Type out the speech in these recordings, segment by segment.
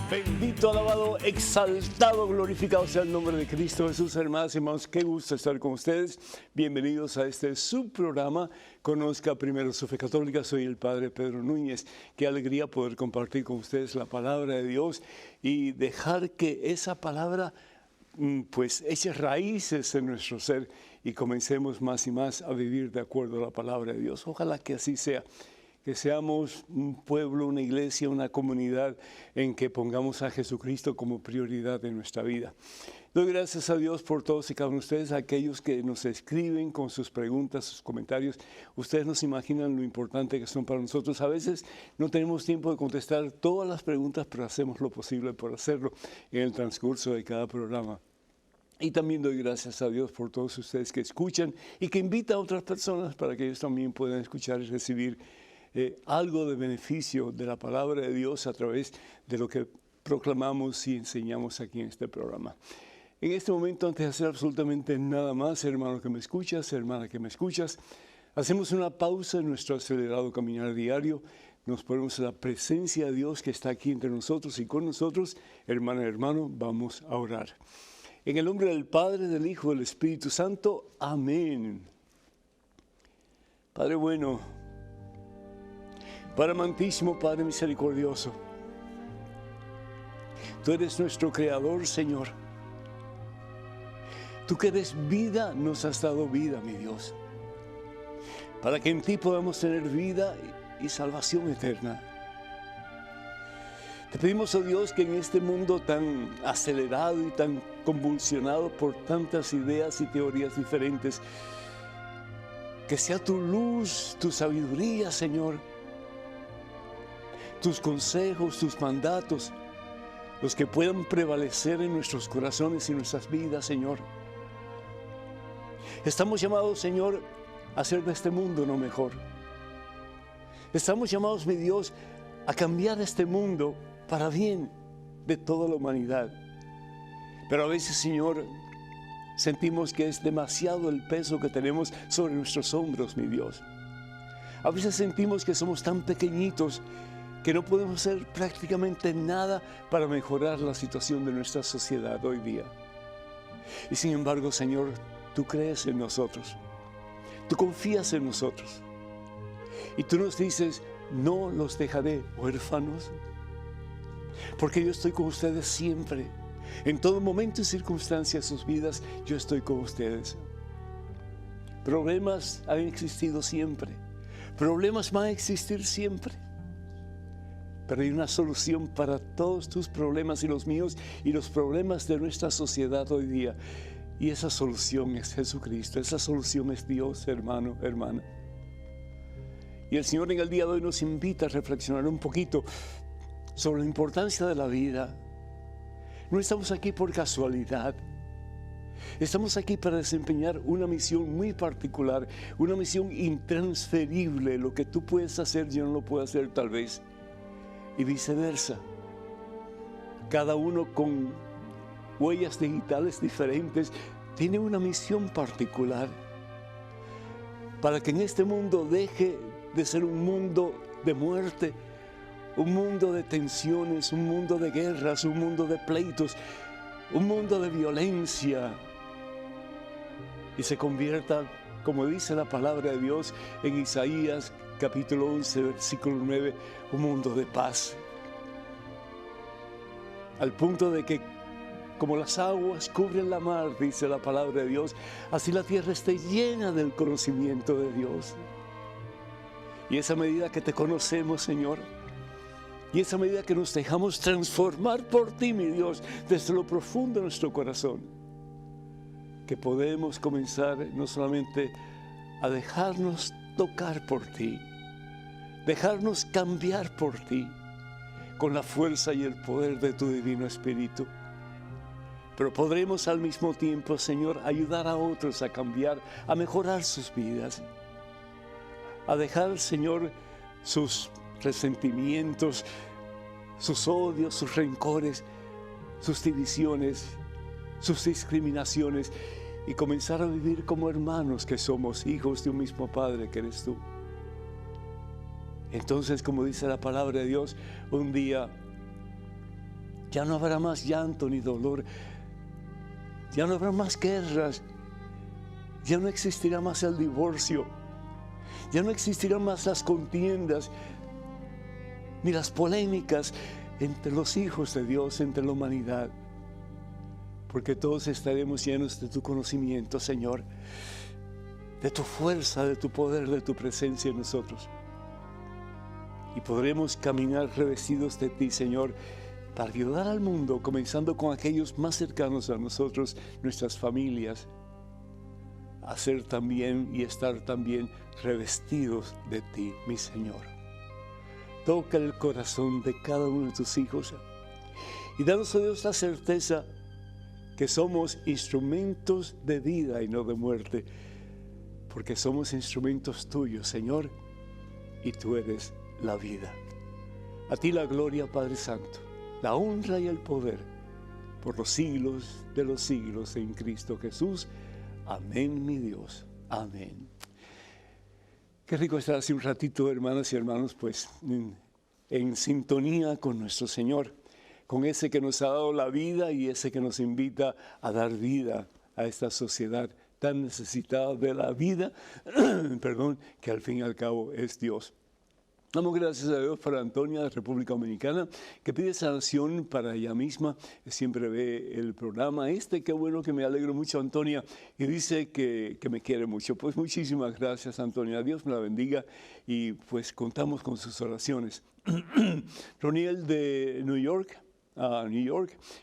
Bendito, alabado, exaltado, glorificado sea el nombre de Cristo Jesús. Hermanas y hermanos, qué gusto estar con ustedes. Bienvenidos a este subprograma Conozca Primero su Fe Católica. Soy el Padre Pedro Núñez. Qué alegría poder compartir con ustedes la palabra de Dios y dejar que esa palabra pues eche raíces en nuestro ser y comencemos más y más a vivir de acuerdo a la palabra de Dios. Ojalá que así sea. Que seamos un pueblo, una iglesia, una comunidad en que pongamos a Jesucristo como prioridad en nuestra vida. Doy gracias a Dios por todos y cada uno de ustedes, aquellos que nos escriben con sus preguntas, sus comentarios. Ustedes no se imaginan lo importante que son para nosotros. A veces no tenemos tiempo de contestar todas las preguntas, pero hacemos lo posible por hacerlo en el transcurso de cada programa. Y también doy gracias a Dios por todos ustedes que escuchan y que invitan a otras personas para que ellos también puedan escuchar y recibir algo de beneficio de la palabra de Dios a través de lo que proclamamos y enseñamos aquí en este programa. En este momento, antes de hacer absolutamente nada más, hermano que me escuchas, hermana que me escuchas, hacemos una pausa en nuestro acelerado caminar diario. Nos ponemos en la presencia de Dios que está aquí entre nosotros y con nosotros. Hermana y hermano, vamos a orar. En el nombre del Padre, del Hijo y del Espíritu Santo. Amén. Padre bueno, Padre amantísimo, Padre misericordioso, tú eres nuestro Creador, Señor. Tú que eres vida, nos has dado vida, mi Dios, para que en ti podamos tener vida y salvación eterna. Te pedimos, oh Dios, que en este mundo tan acelerado y tan convulsionado por tantas ideas y teorías diferentes, que sea tu luz, tu sabiduría, Señor, tus consejos, tus mandatos, los que puedan prevalecer en nuestros corazones y nuestras vidas, Señor. Estamos llamados, Señor, a hacer de este mundo lo mejor. Estamos llamados, mi Dios, a cambiar este mundo para bien de toda la humanidad. Pero a veces, Señor, sentimos que es demasiado el peso que tenemos sobre nuestros hombros, mi Dios. A veces sentimos que somos tan pequeñitos que no podemos hacer prácticamente nada para mejorar la situación de nuestra sociedad hoy día. Y sin embargo, Señor, tú crees en nosotros, tú confías en nosotros. Y tú nos dices, no los dejaré huérfanos, porque yo estoy con ustedes siempre. En todo momento y circunstancia de sus vidas, yo estoy con ustedes. Problemas han existido siempre, problemas van a existir siempre. Pero hay una solución para todos tus problemas y los míos y los problemas de nuestra sociedad hoy día. Y esa solución es Jesucristo, esa solución es Dios, hermano, hermana. Y el Señor en el día de hoy nos invita a reflexionar un poquito sobre la importancia de la vida. No estamos aquí por casualidad. Estamos aquí para desempeñar una misión muy particular, una misión intransferible. Lo que tú puedes hacer, yo no lo puedo hacer tal vez. Y viceversa. Cada uno con huellas digitales diferentes tiene una misión particular para que en este mundo deje de ser un mundo de muerte, un mundo de tensiones, un mundo de guerras, un mundo de pleitos, un mundo de violencia, y se convierta, como dice la palabra de Dios en Isaías capítulo 11, versículo 9, un mundo de paz. Al punto de que, como las aguas cubren la mar, dice la palabra de Dios, así la tierra esté llena del conocimiento de Dios. Y esa medida que te conocemos, Señor, y esa medida que nos dejamos transformar por ti, mi Dios, desde lo profundo de nuestro corazón, que podemos comenzar no solamente a dejarnos tocar por ti, dejarnos cambiar por ti, con la fuerza y el poder de tu Divino Espíritu, pero podremos al mismo tiempo, Señor, ayudar a otros a cambiar, a mejorar sus vidas, a dejar, Señor, sus resentimientos, sus odios, sus rencores, sus divisiones, sus discriminaciones, y comenzar a vivir como hermanos que somos, hijos de un mismo Padre que eres tú. Entonces, como dice la palabra de Dios, un día ya no habrá más llanto ni dolor, ya no habrá más guerras, ya no existirá más el divorcio, ya no existirán más las contiendas, ni las polémicas entre los hijos de Dios, entre la humanidad, porque todos estaremos llenos de tu conocimiento, Señor, de tu fuerza, de tu poder, de tu presencia en nosotros. Y podremos caminar revestidos de ti, Señor, para ayudar al mundo, comenzando con aquellos más cercanos a nosotros, nuestras familias, a ser también y estar también revestidos de ti, mi Señor. Toca el corazón de cada uno de tus hijos y danos, oh Dios, la certeza que somos instrumentos de vida y no de muerte, porque somos instrumentos tuyos, Señor, y tú eres la vida. A ti la gloria, Padre Santo, la honra y el poder por los siglos de los siglos en Cristo Jesús. Amén, mi Dios. Amén. Qué rico estar hace un ratito, hermanas y hermanos, pues en sintonía con nuestro Señor, con ese que nos ha dado la vida y ese que nos invita a dar vida a esta sociedad tan necesitada de la vida, perdón, que al fin y al cabo es Dios. Damos gracias a Dios por Antonia de República Dominicana, que pide sanación para ella misma. Siempre ve el programa qué bueno, que me alegro mucho, Antonia, y dice que me quiere mucho. Pues muchísimas gracias, Antonia. Dios me la bendiga y pues contamos con sus oraciones. Roniel de New York,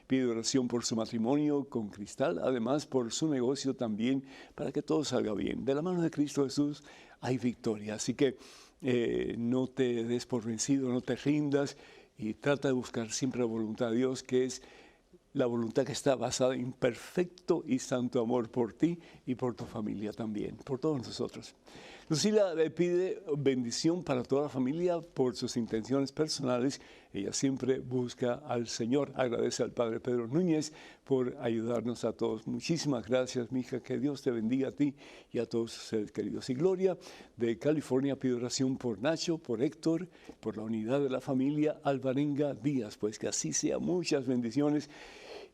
pide oración por su matrimonio con Cristal, además por su negocio también, para que todo salga bien. De la mano de Cristo Jesús hay victoria, así que no te des por vencido, no te rindas y trata de buscar siempre la voluntad de Dios, que es la voluntad que está basada en perfecto y santo amor por ti y por tu familia también, por todos nosotros. Lucila le pide bendición para toda la familia por sus intenciones personales. Ella siempre busca al Señor. Agradece al Padre Pedro Núñez por ayudarnos a todos. Muchísimas gracias, mija. Que Dios te bendiga a ti y a todos sus seres queridos. Y Gloria de California pide oración por Nacho, por Héctor, por la unidad de la familia Alvarenga Díaz. Pues que así sea. Muchas bendiciones.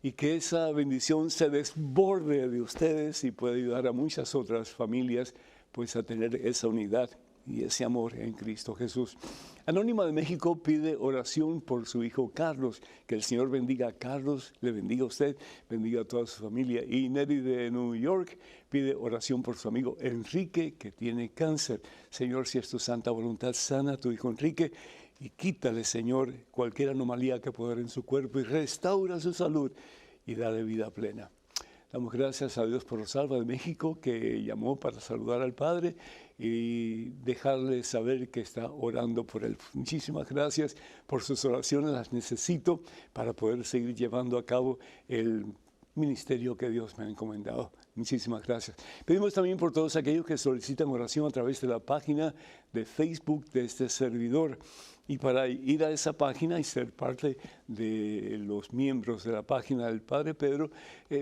Y que esa bendición se desborde de ustedes y pueda ayudar a muchas otras familias pues a tener esa unidad y ese amor en Cristo Jesús. Anónima de México pide oración por su hijo Carlos, que el Señor bendiga a Carlos, le bendiga a usted, bendiga a toda su familia. Y Neri de New York pide oración por su amigo Enrique, que tiene cáncer. Señor, si es tu santa voluntad, sana a tu hijo Enrique y quítale, Señor, cualquier anomalía que pueda haber en su cuerpo y restaura su salud y dale vida plena. Damos gracias a Dios por Rosalba de México, que llamó para saludar al Padre y dejarle saber que está orando por él. Muchísimas gracias por sus oraciones, las necesito para poder seguir llevando a cabo el ministerio que Dios me ha encomendado. Muchísimas gracias. Pedimos también por todos aquellos que solicitan oración a través de la página de Facebook de este servidor. Y para ir a esa página y ser parte de los miembros de la página del Padre Pedro,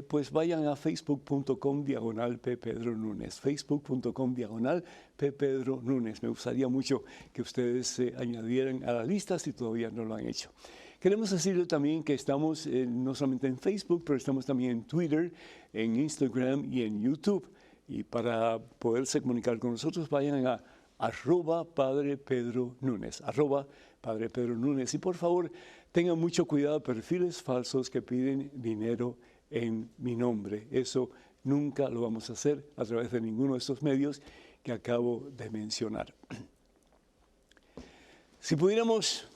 pues vayan a facebook.com/ppedronúñez, facebook.com/ppedronúñez. Me gustaría mucho que ustedes se añadieran a la lista si todavía no lo han hecho. Queremos decirle también que estamos no solamente en Facebook, pero estamos también en Twitter, en Instagram y en YouTube. Y para poderse comunicar con nosotros, vayan a @Padre Pedro Núñez, @Padre Pedro Núñez. Y por favor, tengan mucho cuidado, perfiles falsos que piden dinero en mi nombre. Eso nunca lo vamos a hacer a través de ninguno de estos medios que acabo de mencionar. Si pudiéramos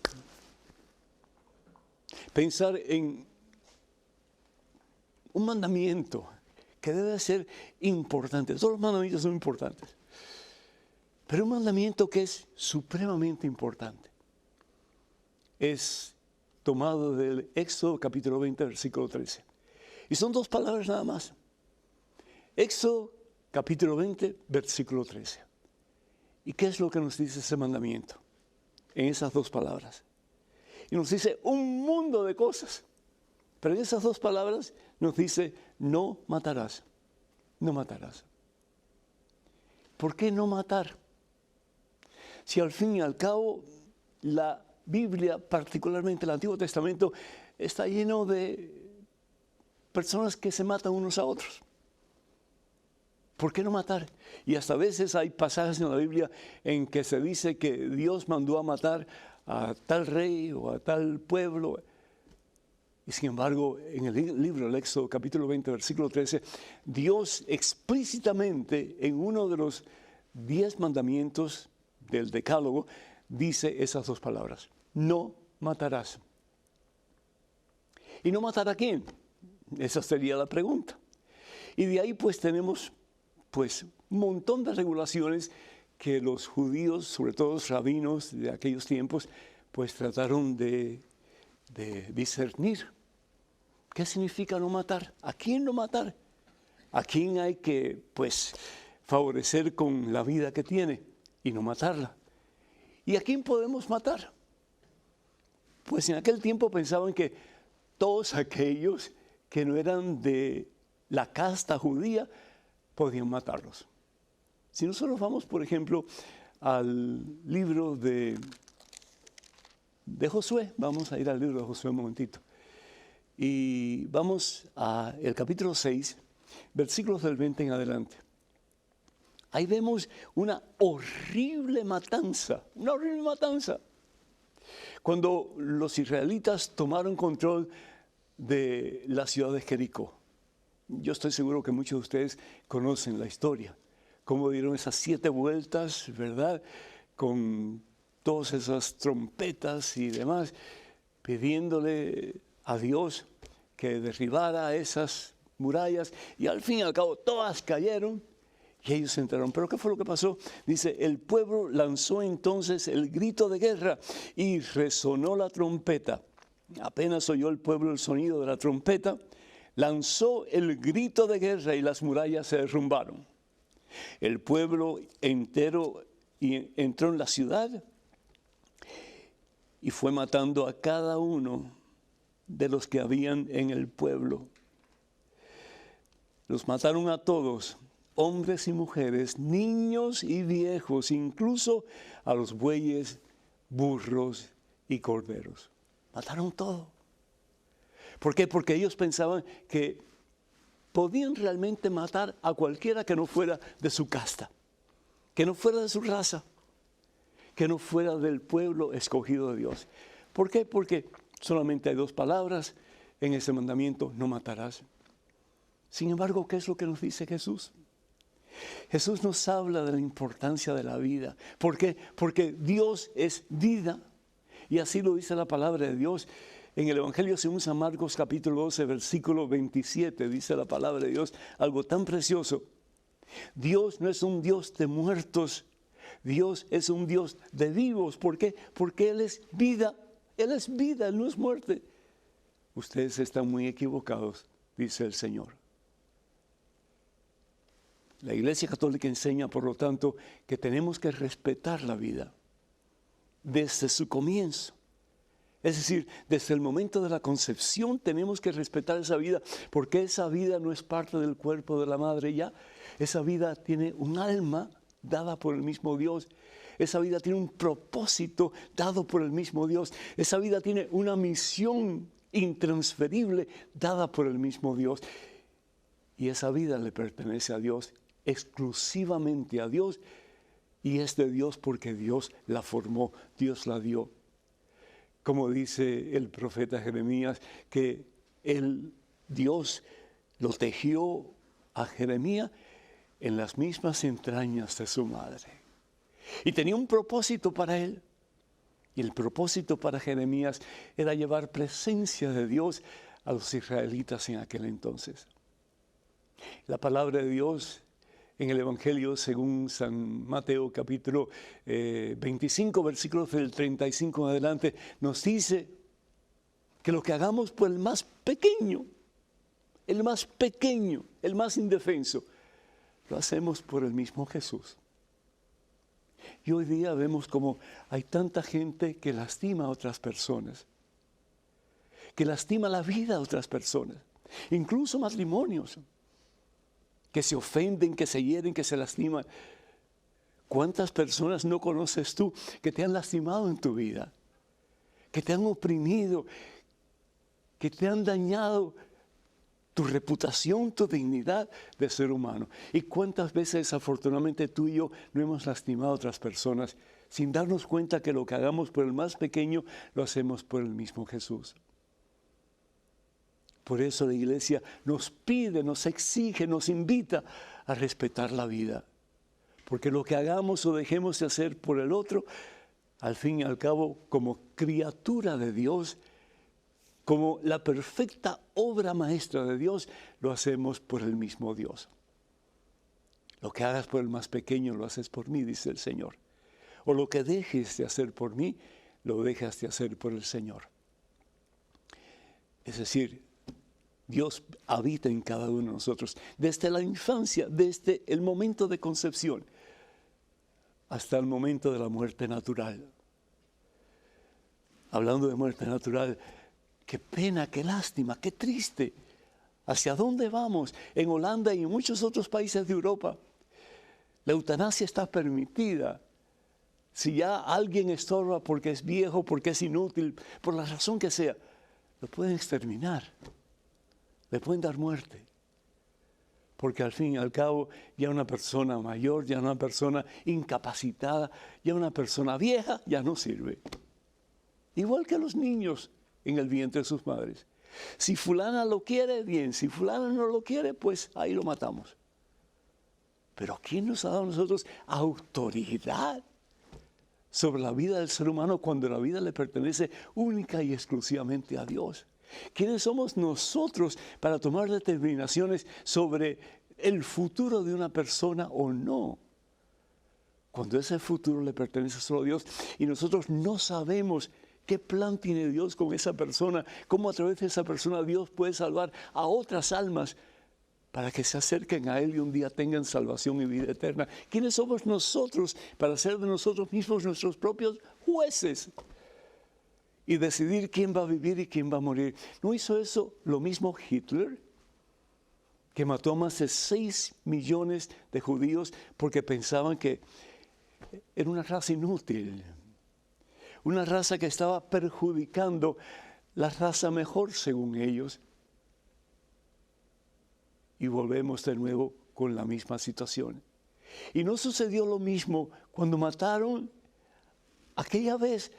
pensar en un mandamiento que debe ser importante, todos los mandamientos son importantes, pero un mandamiento que es supremamente importante es tomado del Éxodo capítulo 20, versículo 13. Y son 2 palabras nada más. Éxodo capítulo 20, versículo 13. ¿Y qué es lo que nos dice ese mandamiento? En esas 2 palabras. Y nos dice un mundo de cosas. Pero en esas 2 palabras nos dice, no matarás. No matarás. ¿Por qué no matar? Si al fin y al cabo la Biblia, particularmente el Antiguo Testamento, está lleno de personas que se matan unos a otros. ¿Por qué no matar? Y hasta a veces hay pasajes en la Biblia en que se dice que Dios mandó a matar a tal rey o a tal pueblo. Y sin embargo, en el libro del Éxodo, capítulo 20, versículo 13, Dios explícitamente en uno de los 10 mandamientos del Decálogo dice esas 2 palabras: no matarás. ¿Y no matar a quién? Esa sería la pregunta. Y de ahí pues tenemos un montón de regulaciones que los judíos, sobre todo los rabinos de aquellos tiempos, pues trataron de discernir. ¿Qué significa no matar? ¿A quién no matar? ¿A quién hay que favorecer con la vida que tiene y no matarla? ¿Y a quién podemos matar? Pues en aquel tiempo pensaban que todos aquellos que no eran de la casta judía podían matarlos. Si nosotros vamos, por ejemplo, al libro de Josué, vamos a ir al libro de Josué un momentito, y vamos al capítulo 6, versículos del 20 en adelante. Ahí vemos una horrible matanza. Cuando los israelitas tomaron control de la ciudad de Jericó. Yo estoy seguro que muchos de ustedes conocen la historia, cómo dieron esas 7 vueltas, ¿verdad? Con todas esas trompetas y demás, pidiéndole a Dios que derribara esas murallas, y al fin y al cabo todas cayeron y ellos entraron. Pero ¿qué fue lo que pasó? Dice, el pueblo lanzó entonces el grito de guerra y resonó la trompeta. Apenas oyó el pueblo el sonido de la trompeta, lanzó el grito de guerra y las murallas se derrumbaron. El pueblo entero entró en la ciudad y fue matando a cada uno de los que habían en el pueblo. Los mataron a todos, hombres y mujeres, niños y viejos, incluso a los bueyes, burros y corderos. Mataron todo. ¿Por qué? Porque ellos pensaban que podían realmente matar a cualquiera que no fuera de su casta, que no fuera de su raza, que no fuera del pueblo escogido de Dios. ¿Por qué? Porque solamente hay 2 palabras en ese mandamiento: no matarás. Sin embargo, ¿qué es lo que nos dice Jesús? Jesús nos habla de la importancia de la vida. ¿Por qué? Porque Dios es vida. Y así lo dice la palabra de Dios. En el Evangelio según San Marcos capítulo 12, versículo 27, dice la palabra de Dios algo tan precioso. Dios no es un Dios de muertos, Dios es un Dios de vivos. ¿Por qué? Porque Él es vida, Él no es muerte. Ustedes están muy equivocados, dice el Señor. La Iglesia Católica enseña, por lo tanto, que tenemos que respetar la vida desde su comienzo. Es decir, desde el momento de la concepción tenemos que respetar esa vida, porque esa vida no es parte del cuerpo de la madre ya. Esa vida tiene un alma dada por el mismo Dios. Esa vida tiene un propósito dado por el mismo Dios. Esa vida tiene una misión intransferible dada por el mismo Dios. Y esa vida le pertenece a Dios, exclusivamente a Dios, y es de Dios porque Dios la formó, Dios la dio. Como dice el profeta Jeremías, que Dios lo tejió a Jeremías en las mismas entrañas de su madre. Y tenía un propósito para él. Y el propósito para Jeremías era llevar presencia de Dios a los israelitas en aquel entonces. La palabra de Dios en el Evangelio según San Mateo capítulo 25, versículos del 35 en adelante, nos dice que lo que hagamos por el más pequeño, el más pequeño, el más indefenso, lo hacemos por el mismo Jesús. Y hoy día vemos como hay tanta gente que lastima a otras personas, que lastima la vida de otras personas, incluso matrimonios, que se ofenden, que se hieren, que se lastiman. ¿Cuántas personas no conoces tú que te han lastimado en tu vida? Que te han oprimido, que te han dañado tu reputación, tu dignidad de ser humano. ¿Y cuántas veces desafortunadamente tú y yo no hemos lastimado a otras personas sin darnos cuenta que lo que hagamos por el más pequeño lo hacemos por el mismo Jesús? Por eso la iglesia nos pide, nos exige, nos invita a respetar la vida. Porque lo que hagamos o dejemos de hacer por el otro, al fin y al cabo, como criatura de Dios, como la perfecta obra maestra de Dios, lo hacemos por el mismo Dios. Lo que hagas por el más pequeño, lo haces por mí, dice el Señor. O lo que dejes de hacer por mí, lo dejas de hacer por el Señor. Es decir, Dios habita en cada uno de nosotros, desde la infancia, desde el momento de concepción, hasta el momento de la muerte natural. Hablando de muerte natural, qué pena, qué lástima, qué triste. ¿Hacia dónde vamos? En Holanda y en muchos otros países de Europa, la eutanasia está permitida. Si ya alguien estorba porque es viejo, porque es inútil, por la razón que sea, lo pueden exterminar. Le pueden dar muerte. Porque al fin y al cabo, ya una persona mayor, ya una persona incapacitada, ya una persona vieja, ya no sirve. Igual que los niños en el vientre de sus madres. Si fulana lo quiere, bien. Si fulana no lo quiere, pues ahí lo matamos. Pero ¿quién nos ha dado a nosotros autoridad sobre la vida del ser humano cuando la vida le pertenece única y exclusivamente a Dios? ¿Quiénes somos nosotros para tomar determinaciones sobre el futuro de una persona o no? Cuando ese futuro le pertenece solo a Dios y nosotros no sabemos qué plan tiene Dios con esa persona, cómo a través de esa persona Dios puede salvar a otras almas para que se acerquen a Él y un día tengan salvación y vida eterna. ¿Quiénes somos nosotros para ser de nosotros mismos nuestros propios jueces y decidir quién va a vivir y quién va a morir? ¿No hizo eso lo mismo Hitler, que mató a más de 6 millones de judíos porque pensaban que era una raza inútil, una raza que estaba perjudicando la raza mejor según ellos? Y volvemos de nuevo con la misma situación. Y no sucedió lo mismo cuando mataron aquella vez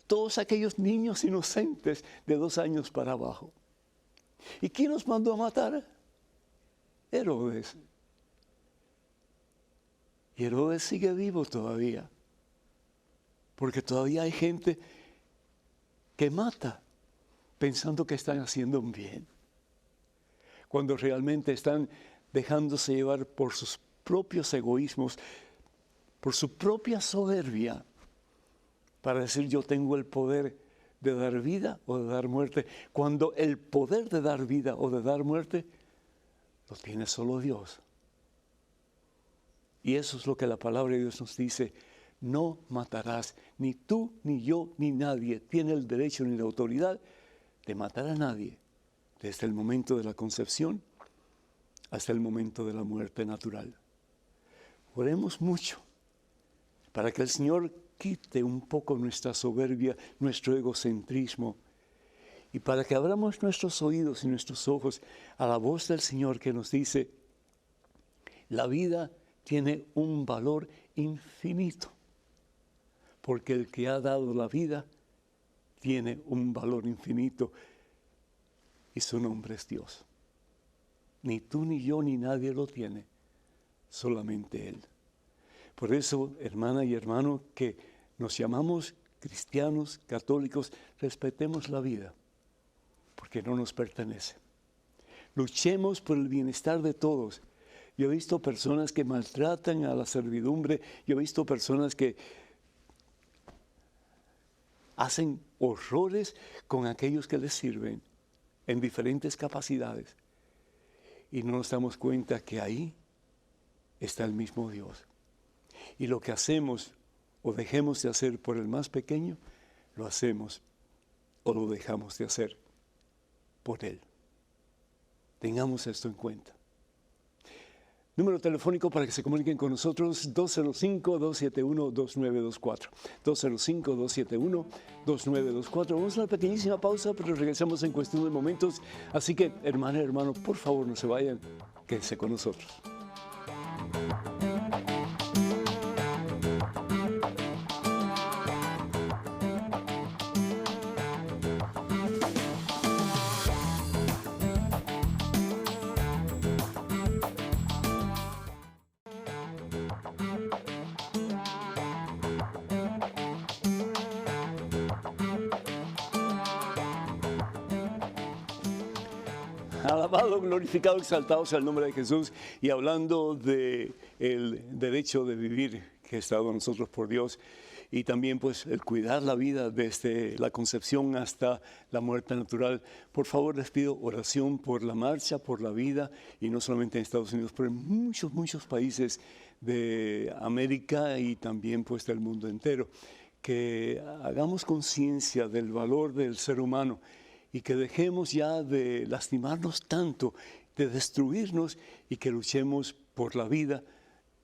todos aquellos niños inocentes de 2 años para abajo. ¿Y quién los mandó a matar? Herodes. Y Herodes sigue vivo todavía. Porque todavía hay gente que mata pensando que están haciendo un bien, cuando realmente están dejándose llevar por sus propios egoísmos, por su propia soberbia, para decir yo tengo el poder de dar vida o de dar muerte, cuando el poder de dar vida o de dar muerte lo tiene solo Dios. Y eso es lo que la palabra de Dios nos dice: no matarás. Ni tú, ni yo, ni nadie tiene el derecho ni la autoridad de matar a nadie, desde el momento de la concepción hasta el momento de la muerte natural. Oremos mucho para que el Señor quite un poco nuestra soberbia, nuestro egocentrismo, y para que abramos nuestros oídos y nuestros ojos a la voz del Señor que nos dice: la vida tiene un valor infinito, porque el que ha dado la vida tiene un valor infinito y su nombre es Dios. Ni tú, ni yo, ni nadie lo tiene, solamente Él. Por eso, hermana y hermano, que nos llamamos cristianos, católicos, respetemos la vida, porque no nos pertenece. Luchemos por el bienestar de todos. Yo he visto personas que maltratan a la servidumbre, yo he visto personas que hacen horrores con aquellos que les sirven en diferentes capacidades. y no nos damos cuenta que ahí está el mismo Dios. Y lo que hacemos o dejemos de hacer por el más pequeño, lo hacemos o lo dejamos de hacer por Él. Tengamos esto en cuenta. Número telefónico para que se comuniquen con nosotros, 205-271-2924. 205-271-2924. Vamos a una pequeñísima pausa, pero regresamos en cuestión de momentos. Así que, hermana, hermano, por favor, no se vayan, quédense con nosotros. Alabado, glorificado, exaltado sea el nombre de Jesús. Y hablando del derecho de vivir que está dado a nosotros por Dios, y también pues el cuidar la vida desde la concepción hasta la muerte natural. Por favor, les pido oración por la marcha, por la vida, y no solamente en Estados Unidos, pero en muchos países de América y también pues del mundo entero. Que hagamos conciencia del valor del ser humano y que dejemos ya de lastimarnos tanto, de destruirnos, y que luchemos por la vida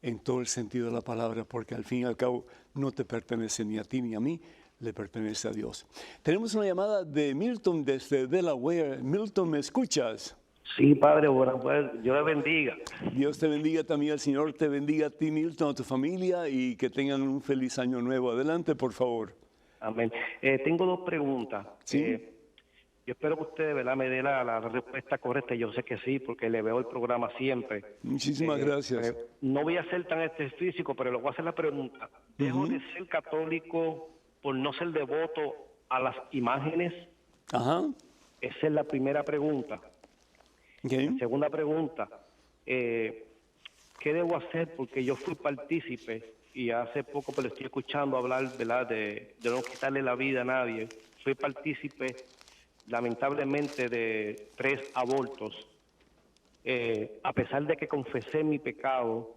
en todo el sentido de la palabra, porque al fin y al cabo no te pertenece ni a ti ni a mí, le pertenece a Dios. Tenemos una llamada de Milton desde Delaware. Milton, ¿me escuchas? Sí, Padre, bueno, pues Dios le bendiga. Dios te bendiga también, el Señor te bendiga a ti, Milton, a tu familia, y que tengan un feliz año nuevo. Adelante, por favor. Amén. Tengo dos preguntas. Sí. Yo espero que usted, ¿verdad?, me dé la respuesta correcta. Yo sé que sí, porque le veo el programa siempre. Muchísimas gracias. No voy a ser tan físico, pero le voy a hacer la pregunta. ¿Dejo de ser católico por no ser devoto a las imágenes? Ajá. Esa es la primera pregunta. Okay. La segunda pregunta, ¿qué debo hacer? Porque yo fui partícipe y hace poco pues, le estoy escuchando hablar, ¿verdad?, de no quitarle la vida a nadie. Fui partícipe, lamentablemente, de 3 abortos. A pesar de que confesé mi pecado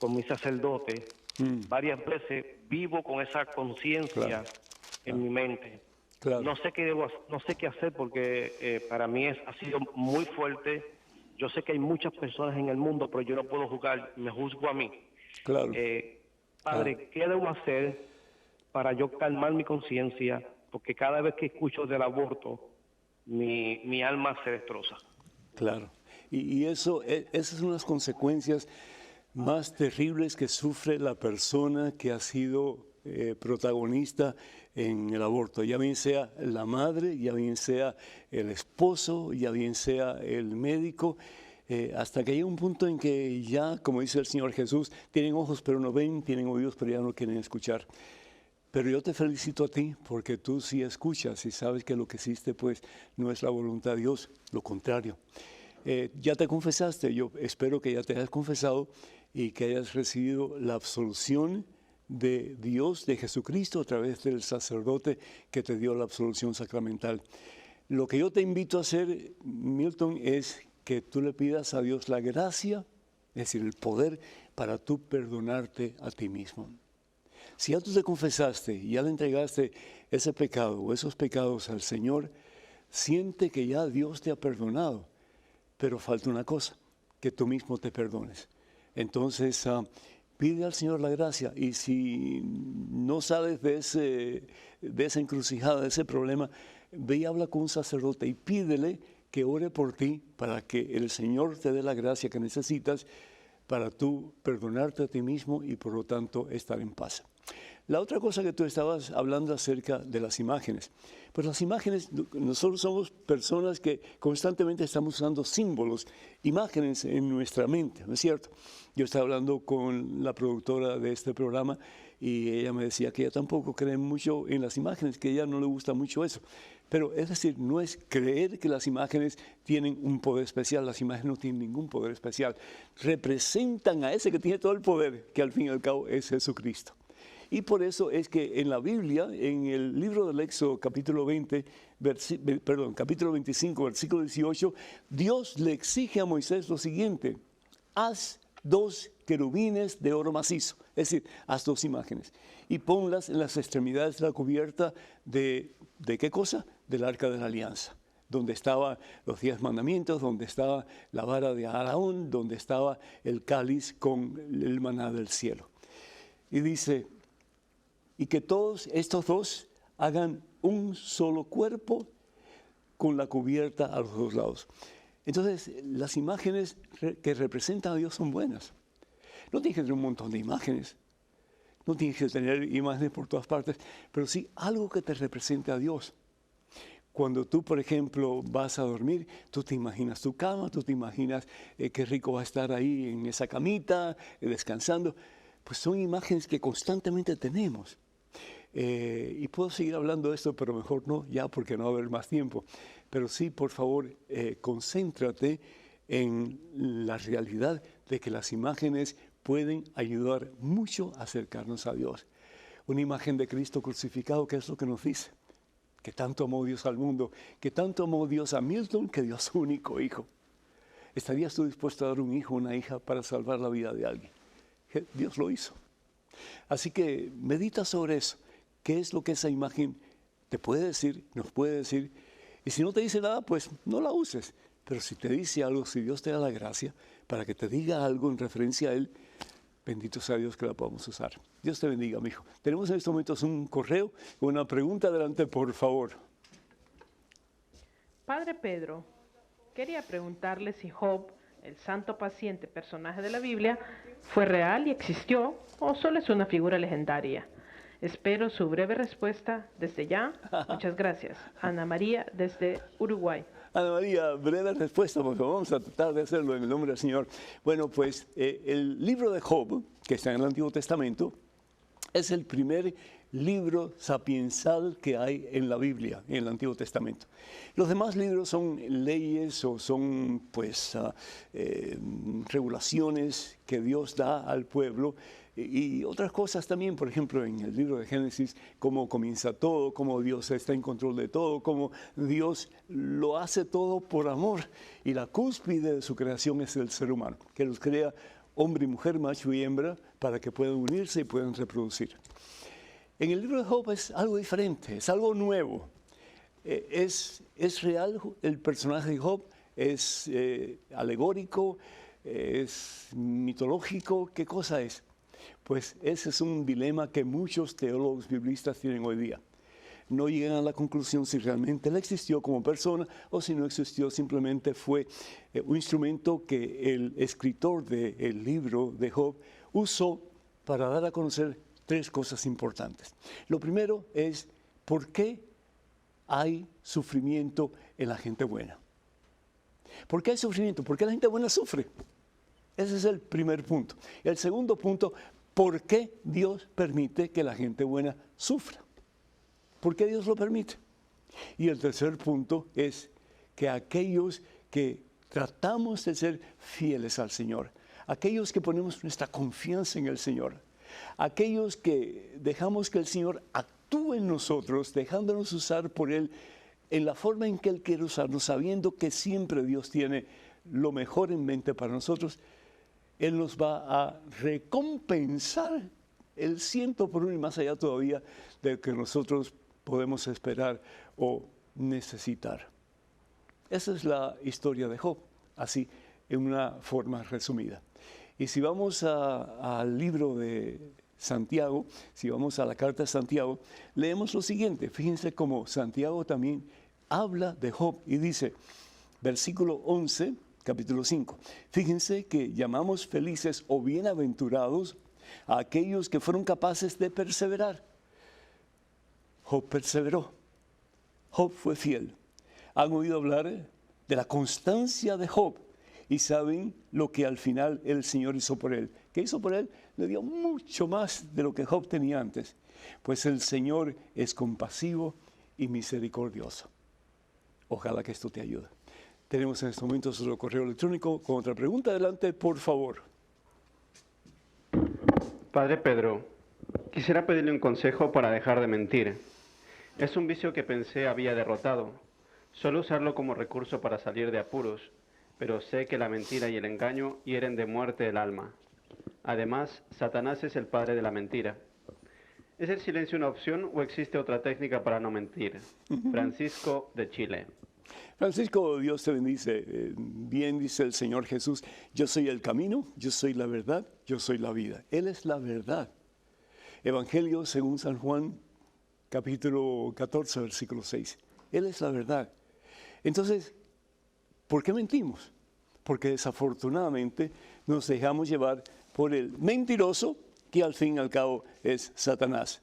con mi sacerdote, varias veces vivo con esa conciencia en mi mente. Claro. No sé qué hacer porque para mí ha sido muy fuerte. Yo sé que hay muchas personas en el mundo, pero yo no puedo juzgar, me juzgo a mí. Claro. Padre, ¿qué debo hacer para yo calmar mi conciencia? Porque cada vez que escucho del aborto, mi alma se destroza. Claro. Y esas son las consecuencias más terribles que sufre la persona que ha sido protagonista en el aborto, ya bien sea la madre, ya bien sea el esposo, ya bien sea el médico, hasta que llega un punto en que ya, como dice el Señor Jesús, tienen ojos pero no ven, tienen oídos pero ya no quieren escuchar. Pero yo te felicito a ti porque tú sí escuchas y sabes que lo que hiciste pues no es la voluntad de Dios, lo contrario. Ya te confesaste, yo espero que ya te hayas confesado y que hayas recibido la absolución de Dios, de Jesucristo, a través del sacerdote que te dio la absolución sacramental. Lo que yo te invito a hacer, Milton, es que tú le pidas a Dios la gracia, es decir, el poder para tú perdonarte a ti mismo. Si ya tú te confesaste y ya le entregaste ese pecado o esos pecados al Señor, siente que ya Dios te ha perdonado, pero falta una cosa, que tú mismo te perdones. Entonces, pide al Señor la gracia, y si no sales de esa encrucijada, de ese problema, ve y habla con un sacerdote y pídele que ore por ti para que el Señor te dé la gracia que necesitas para tú perdonarte a ti mismo y por lo tanto estar en paz. La otra cosa que tú estabas hablando acerca de las imágenes. Pues las imágenes, nosotros somos personas que constantemente estamos usando símbolos, imágenes en nuestra mente, ¿no es cierto? Yo estaba hablando con la productora de este programa y ella me decía que ella tampoco cree mucho en las imágenes, que a ella no le gusta mucho eso. Pero es decir, no es creer que las imágenes tienen un poder especial, las imágenes no tienen ningún poder especial. Representan a ese que tiene todo el poder, que al fin y al cabo es Jesucristo. Y por eso es que en la Biblia, en el libro del Éxodo, capítulo 25, versículo 18, Dios le exige a Moisés lo siguiente: haz 2 querubines de oro macizo, es decir, haz 2 imágenes y ponlas en las extremidades de la cubierta ¿de qué cosa? Del arca de la alianza, donde estaban los 10 mandamientos, donde estaba la vara de Aarón, donde estaba el cáliz con el maná del cielo. Y dice, y que todos estos 2 hagan un solo cuerpo con la cubierta a los 2 lados. Entonces, las imágenes que representan a Dios son buenas. No tienes que tener un montón de imágenes, no tienes que tener imágenes por todas partes, pero sí algo que te represente a Dios. Cuando tú, por ejemplo, vas a dormir, tú te imaginas tu cama, tú te imaginas qué rico va a estar ahí en esa camita, descansando. Pues son imágenes que constantemente tenemos. Y puedo seguir hablando de esto, pero mejor no, ya porque no va a haber más tiempo. Pero sí, por favor, concéntrate en la realidad de que las imágenes pueden ayudar mucho a acercarnos a Dios. Una imagen de Cristo crucificado, ¿qué es lo que nos dice? Que tanto amó Dios al mundo, que tanto amó Dios a Milton, que dio a su único hijo. ¿Estarías tú dispuesto a dar un hijo o una hija para salvar la vida de alguien? Dios lo hizo. Así que medita sobre eso. ¿Qué es lo que esa imagen te puede decir, nos puede decir? Y si no te dice nada, pues no la uses. Pero si te dice algo, si Dios te da la gracia para que te diga algo en referencia a Él, bendito sea Dios que la podamos usar. Dios te bendiga, mi hijo. Tenemos en estos momentos un correo con una pregunta. Adelante, por favor. Padre Pedro, quería preguntarle si Job, el santo paciente personaje de la Biblia, fue real y existió o solo es una figura legendaria. Espero su breve respuesta desde ya. Muchas gracias. Ana María, desde Uruguay. Ana María, breve respuesta, porque vamos a tratar de hacerlo en el nombre del Señor. Bueno, pues el libro de Job, que está en el Antiguo Testamento, es el primer libro sapiensal que hay en la Biblia, en el Antiguo Testamento. Los demás libros son leyes o son regulaciones que Dios da al pueblo y otras cosas también, por ejemplo, en el libro de Génesis, cómo comienza todo, cómo Dios está en control de todo, cómo Dios lo hace todo por amor y la cúspide de su creación es el ser humano, que los crea hombre y mujer, macho y hembra, para que puedan unirse y puedan reproducir. En el libro de Job es algo diferente, es algo nuevo. Es real el personaje de Job, es alegórico, es mitológico, ¿qué cosa es? Pues ese es un dilema que muchos teólogos biblistas tienen hoy día. No llegan a la conclusión si realmente él existió como persona o si no existió, simplemente fue un instrumento que el escritor del libro de Job usó para dar a conocer 3 cosas importantes. Lo primero es, ¿por qué hay sufrimiento en la gente buena? ¿Por qué hay sufrimiento? ¿Por qué la gente buena sufre? Ese es el primer punto. El segundo punto, ¿por qué Dios permite que la gente buena sufra? ¿Por qué Dios lo permite? Y el tercer punto es que aquellos que tratamos de ser fieles al Señor, aquellos que ponemos nuestra confianza en el Señor, aquellos que dejamos que el Señor actúe en nosotros, dejándonos usar por Él en la forma en que Él quiere usarnos, sabiendo que siempre Dios tiene lo mejor en mente para nosotros, Él nos va a recompensar el 100 por 1 y más allá todavía de que nosotros podemos esperar o necesitar. Esa es la historia de Job, así en una forma resumida. Y si vamos al libro de Santiago, si vamos a la carta de Santiago, leemos lo siguiente. Fíjense cómo Santiago también habla de Job y dice, versículo 11, capítulo 5. Fíjense que llamamos felices o bienaventurados a aquellos que fueron capaces de perseverar. Job perseveró. Job fue fiel. Han oído hablar de la constancia de Job y saben lo que al final el Señor hizo por él. ¿Qué hizo por él? Le dio mucho más de lo que Job tenía antes. Pues el Señor es compasivo y misericordioso. Ojalá que esto te ayude. Tenemos en este momento nuestro correo electrónico con otra pregunta. Adelante, por favor. Padre Pedro, Quisiera pedirle un consejo para dejar de mentir. Es un vicio que pensé había derrotado. Suelo usarlo como recurso para salir de apuros, pero sé que la mentira y el engaño hieren de muerte el alma. Además, Satanás es el padre de la mentira. ¿Es el silencio una opción o existe otra técnica para no mentir? Francisco de Chile. Francisco, Dios te bendice. Bien dice el Señor Jesús, yo soy el camino, yo soy la verdad, yo soy la vida. Él es la verdad. Evangelio según San Juan, capítulo 14, versículo 6. Él es la verdad. Entonces, ¿por qué mentimos? Porque desafortunadamente nos dejamos llevar por el mentiroso, que al fin y al cabo es Satanás.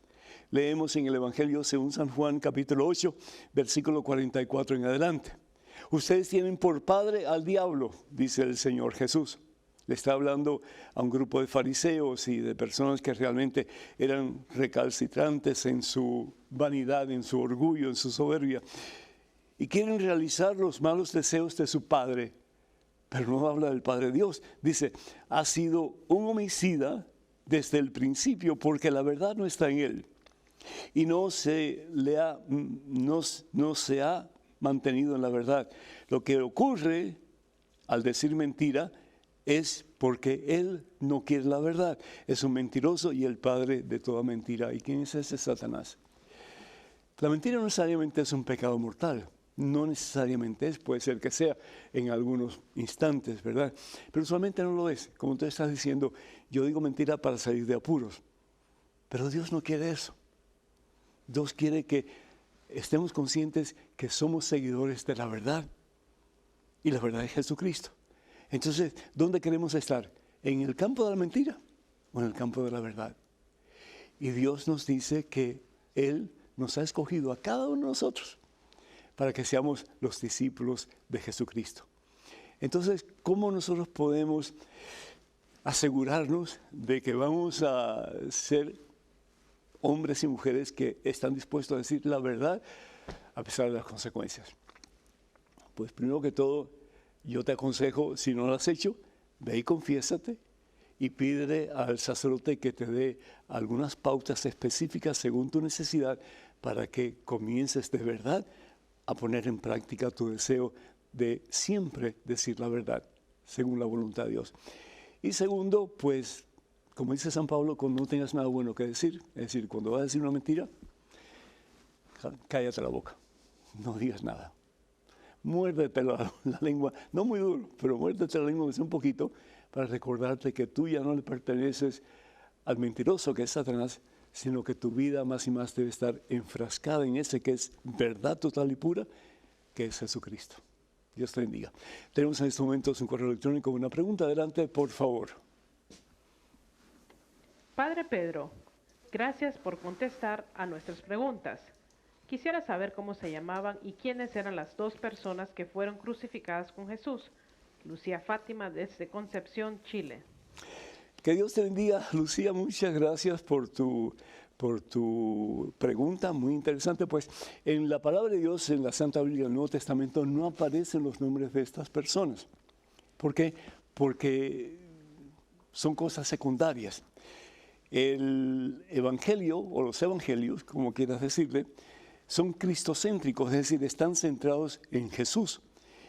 Leemos en el Evangelio según San Juan, capítulo 8, versículo 44 en adelante. Ustedes tienen por padre al diablo, dice el Señor Jesús. Le está hablando a un grupo de fariseos y de personas que realmente eran recalcitrantes en su vanidad, en su orgullo, en su soberbia. Y quieren realizar los malos deseos de su padre. Pero no habla del Padre Dios. Dice, ha sido un homicida desde el principio porque la verdad no está en él. Y no se ha mantenido en la verdad. Lo que ocurre al decir mentira es porque él no quiere la verdad. Es un mentiroso y el padre de toda mentira. ¿Y quién es ese? Satanás. La mentira no necesariamente es un pecado mortal. No necesariamente es, puede ser que sea en algunos instantes, ¿verdad? Pero usualmente no lo es. Como tú estás diciendo, yo digo mentira para salir de apuros. Pero Dios no quiere eso. Dios quiere que estemos conscientes que somos seguidores de la verdad. Y la verdad es Jesucristo. Entonces, ¿dónde queremos estar? ¿En el campo de la mentira o en el campo de la verdad? Y Dios nos dice que Él nos ha escogido a cada uno de nosotros para que seamos los discípulos de Jesucristo. Entonces, ¿cómo nosotros podemos asegurarnos de que vamos a ser hombres y mujeres que están dispuestos a decir la verdad a pesar de las consecuencias? Pues primero que todo, yo te aconsejo, si no lo has hecho, ve y confiésate y pídele al sacerdote que te dé algunas pautas específicas según tu necesidad para que comiences de verdad a poner en práctica tu deseo de siempre decir la verdad, según la voluntad de Dios. Y segundo, pues, como dice San Pablo, cuando no tengas nada bueno que decir, es decir, cuando vas a decir una mentira, cállate la boca, no digas nada. Muérdete la lengua, no muy duro, pero muérdete la lengua un poquito para recordarte que tú ya no le perteneces al mentiroso que es Satanás, sino que tu vida más y más debe estar enfrascada en ese que es verdad total y pura, que es Jesucristo. Dios te bendiga. Tenemos en estos momentos un correo electrónico, una pregunta. Adelante, por favor. Padre Pedro, gracias por contestar a nuestras preguntas. Quisiera saber cómo se llamaban y quiénes eran las dos personas que fueron crucificadas con Jesús. Lucía Fátima, desde Concepción, Chile. Que Dios te bendiga, Lucía. Muchas gracias por tu pregunta, muy interesante. Pues en la palabra de Dios, en la Santa Biblia del Nuevo Testamento, no aparecen los nombres de estas personas. ¿Por qué? Porque son cosas secundarias. El Evangelio, o los Evangelios, como quieras decirle, son cristocéntricos, es decir, están centrados en Jesús.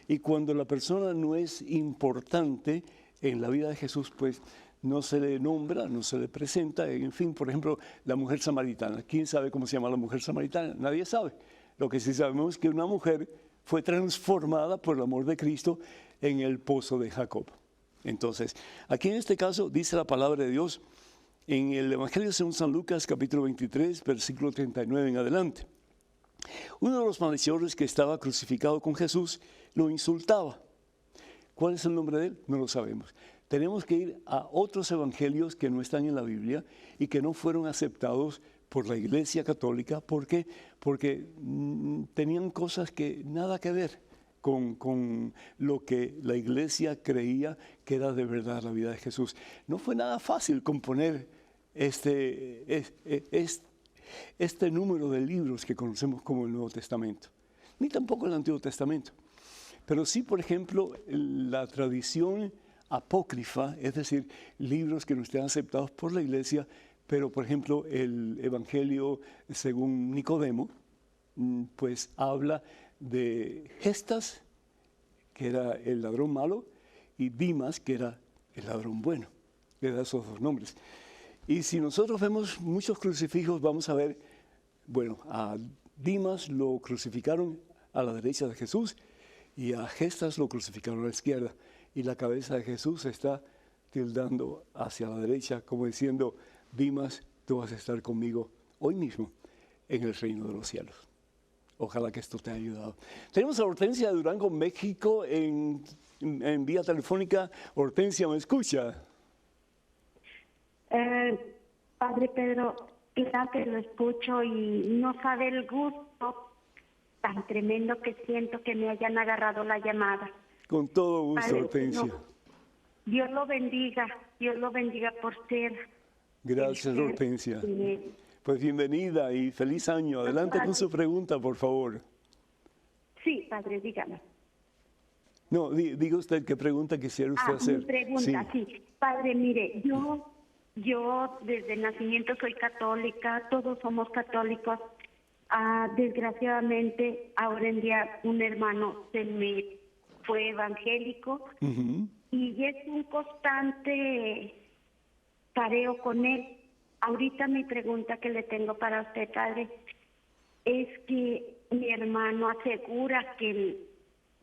Y cuando la persona no es importante en la vida de Jesús, pues no se le nombra, no se le presenta. En fin, por ejemplo, la mujer samaritana. ¿Quién sabe cómo se llama la mujer samaritana? Nadie sabe. Lo que sí sabemos es que una mujer fue transformada por el amor de Cristo en el pozo de Jacob. Entonces, aquí en este caso dice la palabra de Dios en el Evangelio según San Lucas, capítulo 23, versículo 39 en adelante. Uno de los malhechores que estaba crucificado con Jesús lo insultaba. ¿Cuál es el nombre de él? No lo sabemos. Tenemos que ir a otros evangelios que no están en la Biblia y que no fueron aceptados por la Iglesia Católica. ¿Por qué? Porque tenían cosas que nada que ver con lo que la Iglesia creía que era de verdad la vida de Jesús. No fue nada fácil componer este número de libros que conocemos como el Nuevo Testamento, ni tampoco el Antiguo Testamento. Pero sí, por ejemplo, la tradición apócrifa, es decir, libros que no estén aceptados por la Iglesia, pero por ejemplo el Evangelio según Nicodemo, pues habla de Gestas, que era el ladrón malo, y Dimas, que era el ladrón bueno. Le da esos dos nombres. Y si nosotros vemos muchos crucifijos, vamos a ver, bueno, a Dimas lo crucificaron a la derecha de Jesús y a Gestas lo crucificaron a la izquierda. Y la cabeza de Jesús está tildando hacia la derecha, como diciendo, Dimas, tú vas a estar conmigo hoy mismo en el reino de los cielos. Ojalá que esto te haya ayudado. Tenemos a Hortensia de Durango, México, en vía telefónica. Hortensia, ¿me escucha? Padre Pedro, claro que lo escucho y no sabe el gusto tan tremendo que siento que me hayan agarrado la llamada. Con todo gusto, Padre, Hortensia. no, Dios lo bendiga por ser. Gracias, Hortensia. Pues bienvenida y feliz año. Adelante con su pregunta, por favor. Sí, Padre, dígame. No, diga usted qué pregunta quisiera usted hacer. Mi pregunta, sí. Padre, mire, yo desde nacimiento soy católica, todos somos católicos. Desgraciadamente, ahora en día un hermano se me fue evangélico y es un constante pareo con él. Ahorita mi pregunta que le tengo para usted, Padre, es que mi hermano asegura que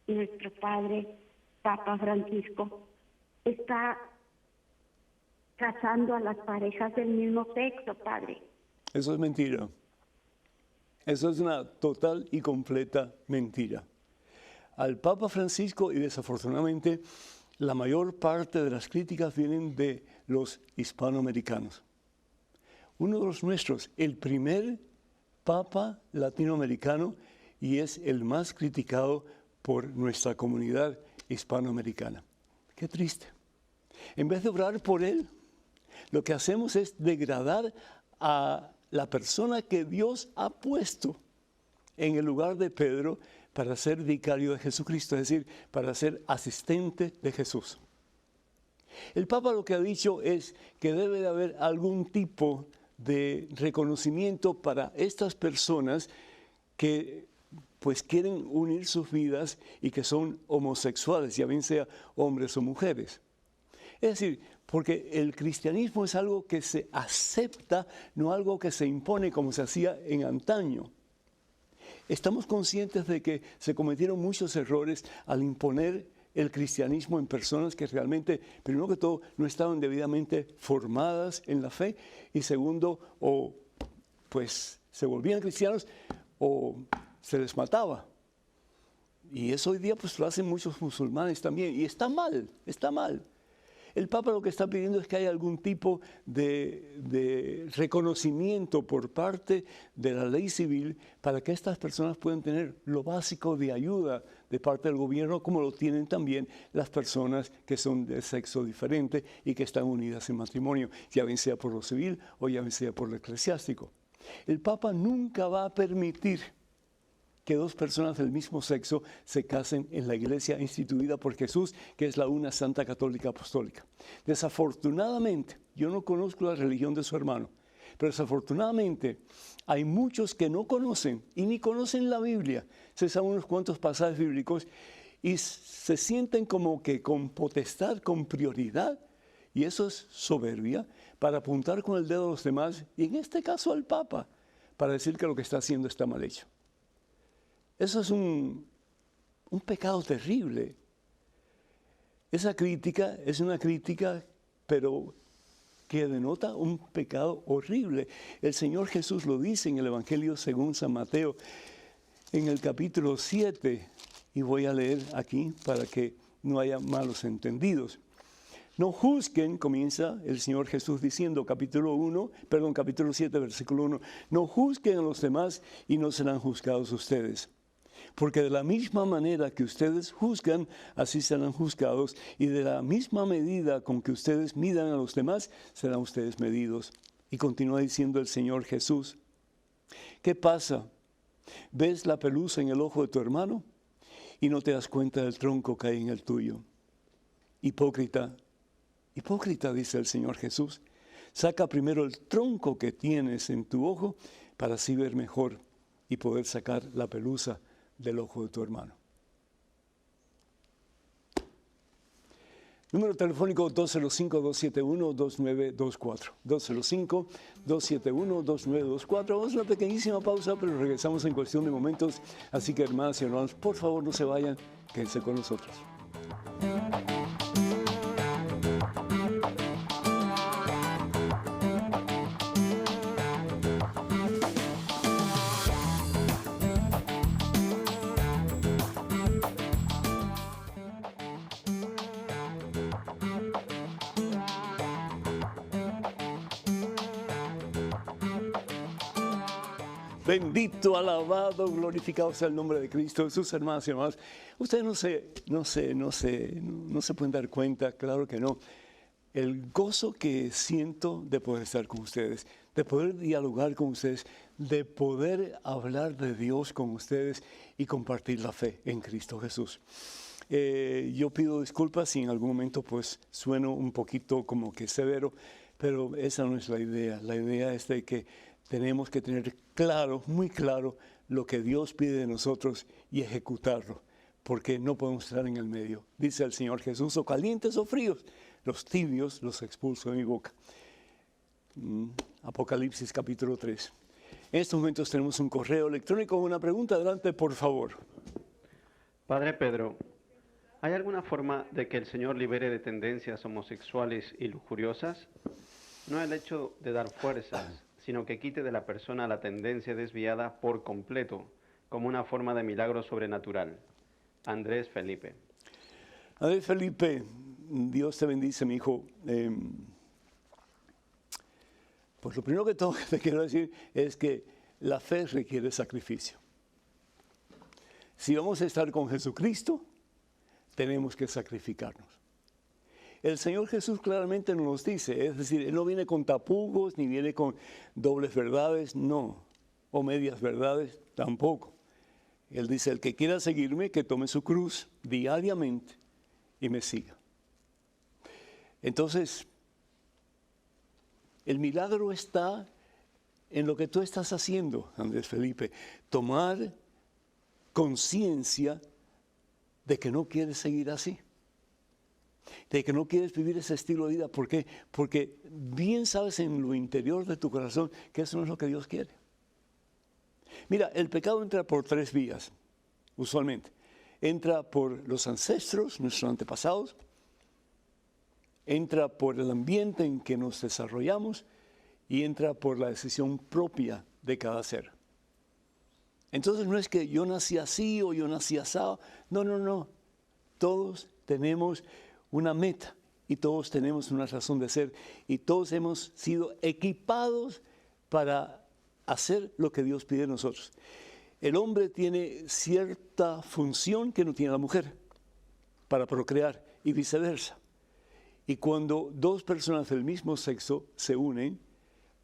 nuestro Padre, Papa Francisco, está casando a las parejas del mismo sexo, Padre. Eso es mentira. Eso es una total y completa mentira. Al Papa Francisco, y desafortunadamente la mayor parte de las críticas vienen de los hispanoamericanos. Uno de los nuestros, el primer Papa latinoamericano, y es el más criticado por nuestra comunidad hispanoamericana. Qué triste. En vez de orar por él, lo que hacemos es degradar a la persona que Dios ha puesto en el lugar de Pedro para ser vicario de Jesucristo, es decir, para ser asistente de Jesús. El Papa lo que ha dicho es que debe de haber algún tipo de reconocimiento para estas personas que pues quieren unir sus vidas y que son homosexuales, ya bien sea hombres o mujeres. Es decir, porque el cristianismo es algo que se acepta, no algo que se impone como se hacía en antaño. Estamos conscientes de que se cometieron muchos errores al imponer el cristianismo en personas que realmente, primero que todo, no estaban debidamente formadas en la fe y segundo, o pues se volvían cristianos o se les mataba. Y eso hoy día pues lo hacen muchos musulmanes también y está mal, está mal. El Papa lo que está pidiendo es que haya algún tipo de reconocimiento por parte de la ley civil para que estas personas puedan tener lo básico de ayuda de parte del gobierno, como lo tienen también las personas que son de sexo diferente y que están unidas en matrimonio, ya bien sea por lo civil o ya bien sea por lo eclesiástico. El Papa nunca va a permitir que dos personas del mismo sexo se casen en la iglesia instituida por Jesús, que es la una Santa Católica Apostólica. Desafortunadamente, yo no conozco la religión de su hermano, pero desafortunadamente hay muchos que no conocen y ni conocen la Biblia. Se saben unos cuantos pasajes bíblicos y se sienten como que con potestad, con prioridad, y eso es soberbia, para apuntar con el dedo a los demás, y en este caso al Papa, para decir que lo que está haciendo está mal hecho. Eso es un pecado terrible. Esa crítica es una crítica, pero que denota un pecado horrible. El Señor Jesús lo dice en el Evangelio según San Mateo, en el capítulo 7, y voy a leer aquí para que no haya malos entendidos. No juzguen, comienza el Señor Jesús diciendo, capítulo 7, versículo 1, no juzguen a los demás y no serán juzgados ustedes. Porque de la misma manera que ustedes juzgan, así serán juzgados, y de la misma medida con que ustedes midan a los demás, serán ustedes medidos. Y continúa diciendo el Señor Jesús, ¿qué pasa? ¿Ves la pelusa en el ojo de tu hermano y no te das cuenta del tronco que hay en el tuyo? Hipócrita, hipócrita, dice el Señor Jesús. Saca primero el tronco que tienes en tu ojo para así ver mejor y poder sacar la pelusa del ojo de tu hermano. Número telefónico 205-271-2924. 205-271-2924. Vamos a una pequeñísima pausa, pero regresamos en cuestión de momentos. Así que, hermanas y hermanos, por favor no se vayan, quédense con nosotros. Bendito, alabado, glorificado sea el nombre de Cristo. Sus hermanos y hermanas, ustedes no se pueden dar cuenta, claro que no, el gozo que siento de poder estar con ustedes, de poder dialogar con ustedes, de poder hablar de Dios con ustedes y compartir la fe en Cristo Jesús. Yo pido disculpas si en algún momento pues sueno un poquito como que severo, pero esa no es la idea. La idea es de que tenemos que tener claro, muy claro, lo que Dios pide de nosotros y ejecutarlo, porque no podemos estar en el medio. Dice el Señor Jesús, o calientes o fríos, los tibios los expulso de mi boca. Apocalipsis capítulo 3. En estos momentos tenemos un correo electrónico con una pregunta. Adelante, por favor. Padre Pedro, ¿hay alguna forma de que el Señor libere de tendencias homosexuales y lujuriosas? No el hecho de dar fuerzas, sino que quite de la persona la tendencia desviada por completo, como una forma de milagro sobrenatural. Andrés Felipe. Andrés Felipe, Dios te bendice, mi hijo. Pues lo primero que te quiero decir es que la fe requiere sacrificio. Si vamos a estar con Jesucristo, tenemos que sacrificarnos. El Señor Jesús claramente nos dice, es decir, Él no viene con tapujos, ni viene con dobles verdades, no, o medias verdades, tampoco. Él dice, el que quiera seguirme, que tome su cruz diariamente y me siga. Entonces, el milagro está en lo que tú estás haciendo, Andrés Felipe, tomar conciencia de que no quieres seguir así. De que no quieres vivir ese estilo de vida. ¿Por qué? Porque bien sabes en lo interior de tu corazón que eso no es lo que Dios quiere. Mira, el pecado entra por 3 vías, usualmente. Entra por los ancestros, nuestros antepasados. Entra por el ambiente en que nos desarrollamos. Y entra por la decisión propia de cada ser. Entonces no es que yo nací así o yo nací asado. No. Todos tenemos una meta y todos tenemos una razón de ser y todos hemos sido equipados para hacer lo que Dios pide de nosotros. El hombre tiene cierta función que no tiene la mujer para procrear y viceversa. Y cuando 2 personas del mismo sexo se unen,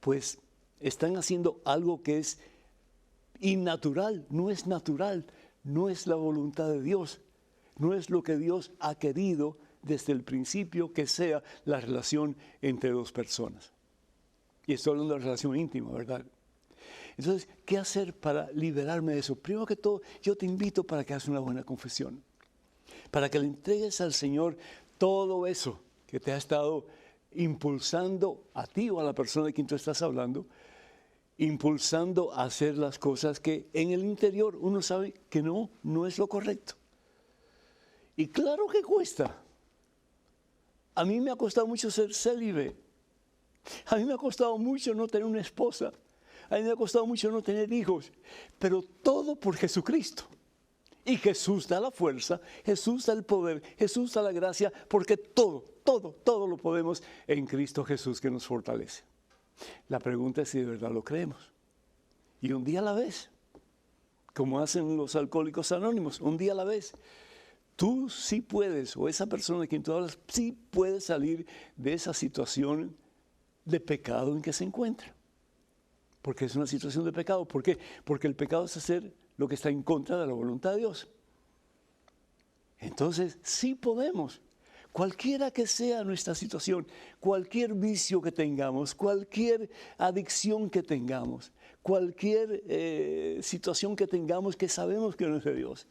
pues están haciendo algo que es innatural, no es natural, no es la voluntad de Dios, no es lo que Dios ha querido desde el principio que sea la relación entre 2 personas. Y estoy hablando de relación íntima, ¿verdad? Entonces, ¿qué hacer para liberarme de eso? Primero que todo, yo te invito para que hagas una buena confesión, para que le entregues al Señor todo eso que te ha estado impulsando a ti o a la persona de quien tú estás hablando, impulsando a hacer las cosas que en el interior uno sabe que no es lo correcto. Y claro que cuesta. A mí me ha costado mucho ser célibe. A mí me ha costado mucho no tener una esposa. A mí me ha costado mucho no tener hijos. Pero todo por Jesucristo. Y Jesús da la fuerza, Jesús da el poder, Jesús da la gracia, porque todo lo podemos en Cristo Jesús que nos fortalece. La pregunta es si de verdad lo creemos. Y un día a la vez, como hacen los alcohólicos anónimos, un día a la vez. Tú sí puedes, o esa persona de quien tú hablas, sí puede salir de esa situación de pecado en que se encuentra. Porque es una situación de pecado. ¿Por qué? Porque el pecado es hacer lo que está en contra de la voluntad de Dios. Entonces, sí podemos. Cualquiera que sea nuestra situación, cualquier vicio que tengamos, cualquier adicción que tengamos, cualquier situación que tengamos que sabemos que no es de Dios,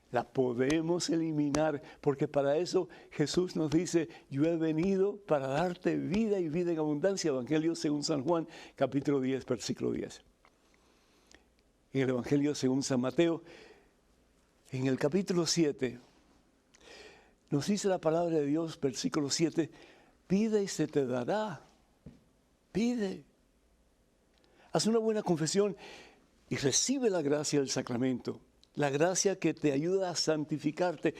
la podemos eliminar, porque para eso Jesús nos dice, yo he venido para darte vida y vida en abundancia. Evangelio según San Juan, capítulo 10, versículo 10. En el Evangelio según San Mateo, en el capítulo 7, nos dice la palabra de Dios, versículo 7, pide y se te dará, pide. Haz una buena confesión y recibe la gracia del sacramento, la gracia que te ayuda a santificarte.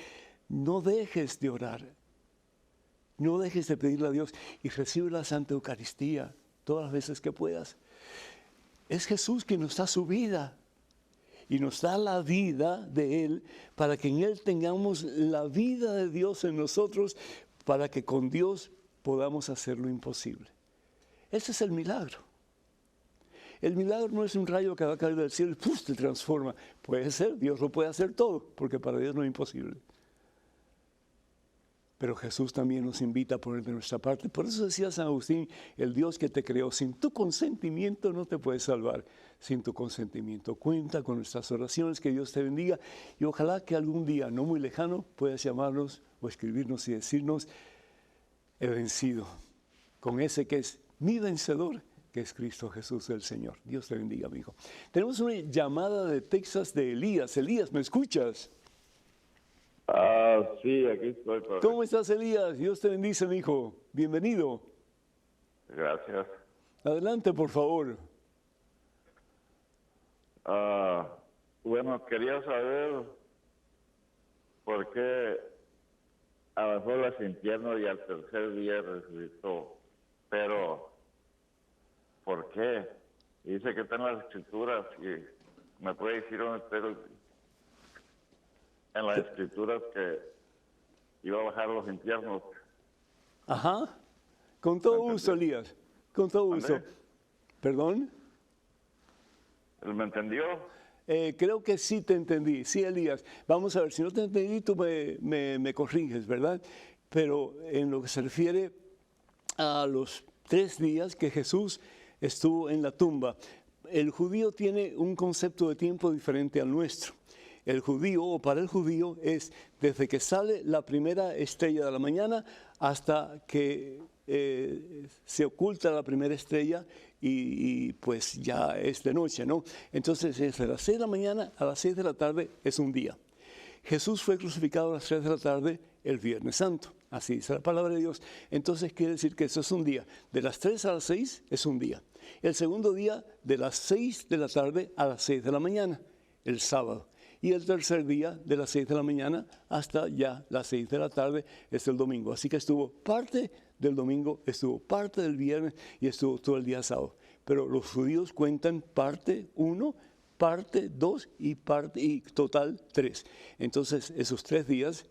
No dejes de orar, no dejes de pedirle a Dios y recibe la Santa Eucaristía todas las veces que puedas. Es Jesús quien nos da su vida y nos da la vida de Él para que en Él tengamos la vida de Dios en nosotros, para que con Dios podamos hacer lo imposible. Ese es el milagro. El milagro no es un rayo que va a caer del cielo y ¡puf!, te transforma. Puede ser, Dios lo puede hacer todo, porque para Dios no es imposible. Pero Jesús también nos invita a poner de nuestra parte. Por eso decía San Agustín, el Dios que te creó, sin tu consentimiento no te puede salvar. Sin tu consentimiento. Cuenta con nuestras oraciones, que Dios te bendiga. Y ojalá que algún día, no muy lejano, puedas llamarnos o escribirnos y decirnos, he vencido con ese que es mi vencedor, que es Cristo Jesús el Señor. Dios te bendiga, amigo. Tenemos una llamada de Texas de Elías. Elías, ¿me escuchas? Sí, aquí estoy. Padre. ¿Cómo estás, Elías? Dios te bendice, mi hijo. Bienvenido. Gracias. Adelante, por favor. Bueno, quería saber por qué abajó los infiernos y al tercer día resucitó. Pero, ¿por qué? Dice que está en las Escrituras y me puede decir dónde está en las Escrituras que iba a bajar los infiernos. Ajá. Con todo gusto, Elías. Con todo gusto. ¿Amén? ¿Perdón? ¿Me entendió? Creo que sí te entendí. Sí, Elías. Vamos a ver, si no te entendí, tú me corriges, ¿verdad? Pero en lo que se refiere a los 3 días que Jesús estuvo en la tumba, el judío tiene un concepto de tiempo diferente al nuestro. El judío, o para el judío, es desde que sale la primera estrella de la mañana hasta que se oculta la primera estrella y pues ya es de noche, ¿no? Entonces, desde las 6 de la mañana a las 6 de la tarde es un día. Jesús fue crucificado a las 3 de la tarde el Viernes Santo. Así dice la palabra de Dios. Entonces quiere decir que eso es un día. De las 3 a las 6 es un día. El segundo día de las 6 de la tarde a las 6 de la mañana, el sábado. Y el tercer día de las 6 de la mañana hasta ya las 6 de la tarde es el domingo. Así que estuvo parte del domingo, estuvo parte del viernes y estuvo todo el día sábado. Pero los judíos cuentan parte 1, parte 2 y total 3. Entonces esos 3 días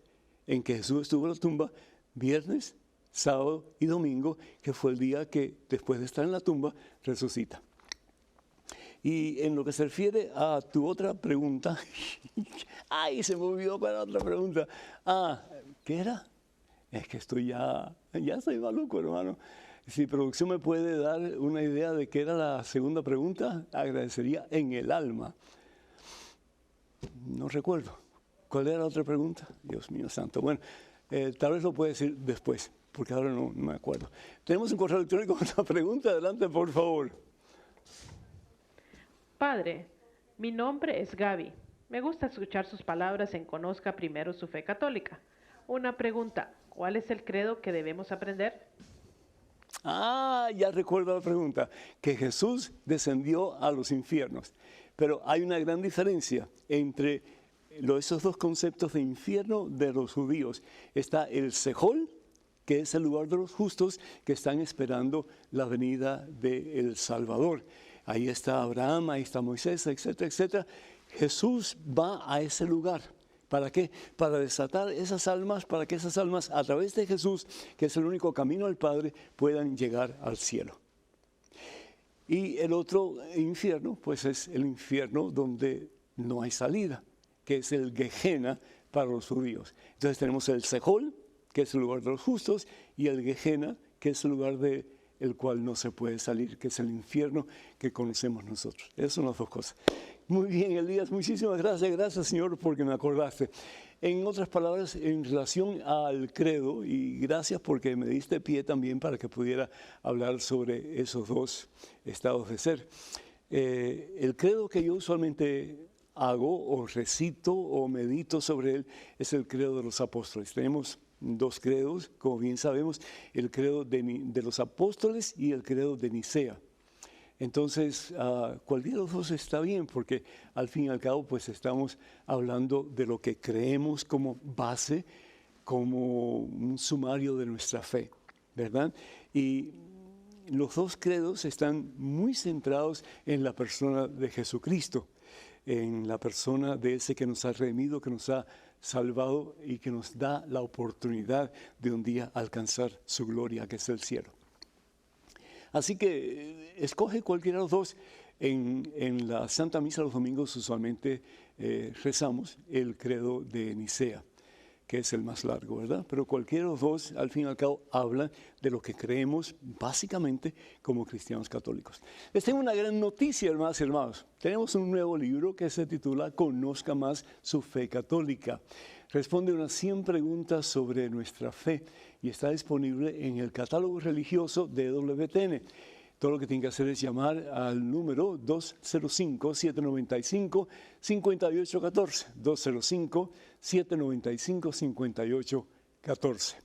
en que Jesús estuvo en la tumba, viernes, sábado y domingo, que fue el día que después de estar en la tumba resucita. Y en lo que se refiere a tu otra pregunta, ¡ay, se me olvidó para la otra pregunta! ¿Qué era? Es que ya estoy maluco, hermano. Si producción me puede dar una idea de qué era la segunda pregunta, agradecería en el alma. No recuerdo. ¿Cuál era la otra pregunta? Dios mío santo. Bueno, tal vez lo puede decir después, porque ahora no me acuerdo. Tenemos un correo electrónico con la pregunta. Adelante, por favor. Padre, mi nombre es Gaby. Me gusta escuchar sus palabras en Conozca Primero su Fe Católica. Una pregunta, ¿cuál es el credo que debemos aprender? Ya recuerdo la pregunta, que Jesús descendió a los infiernos. Pero hay una gran diferencia entre esos dos conceptos de infierno de los judíos. Está el Sejol, que es el lugar de los justos que están esperando la venida del Salvador. Ahí está Abraham, ahí está Moisés, etcétera, etcétera. Jesús va a ese lugar. ¿Para qué? Para desatar esas almas, para que esas almas a través de Jesús, que es el único camino al Padre, puedan llegar al cielo. Y el otro infierno, pues es el infierno donde no hay salida, que es el Gehenna para los judíos. Entonces tenemos el Sejol, que es el lugar de los justos, y el Gehenna, que es el lugar del cual no se puede salir, que es el infierno que conocemos nosotros. Esas son las dos cosas. Muy bien, Elías, muchísimas gracias. Gracias, Señor, porque me acordaste. En otras palabras, en relación al credo, y gracias porque me diste pie también para que pudiera hablar sobre esos dos estados de ser. El credo que yo usualmente hago o recito o medito sobre él es el credo de los apóstoles. Tenemos dos credos, como bien sabemos, el credo de los apóstoles y el credo de Nicea. Entonces, cualquiera de los dos está bien, porque al fin y al cabo, pues estamos hablando de lo que creemos como base, como un sumario de nuestra fe, ¿verdad? Y los dos credos están muy centrados en la persona de Jesucristo, en la persona de ese que nos ha redimido, que nos ha salvado y que nos da la oportunidad de un día alcanzar su gloria, que es el cielo. Así que escoge cualquiera de los dos. En la Santa Misa los domingos usualmente rezamos el credo de Nicea, que es el más largo, ¿verdad? Pero cualquiera de los dos, al fin y al cabo, habla de lo que creemos básicamente como cristianos católicos. Les tengo una gran noticia, hermanas y hermanos. Tenemos un nuevo libro que se titula Conozca más su fe católica. Responde unas 100 preguntas sobre nuestra fe y está disponible en el catálogo religioso de EWTN. Todo lo que tienen que hacer es llamar al número 205-795-5814. 205-795-5814.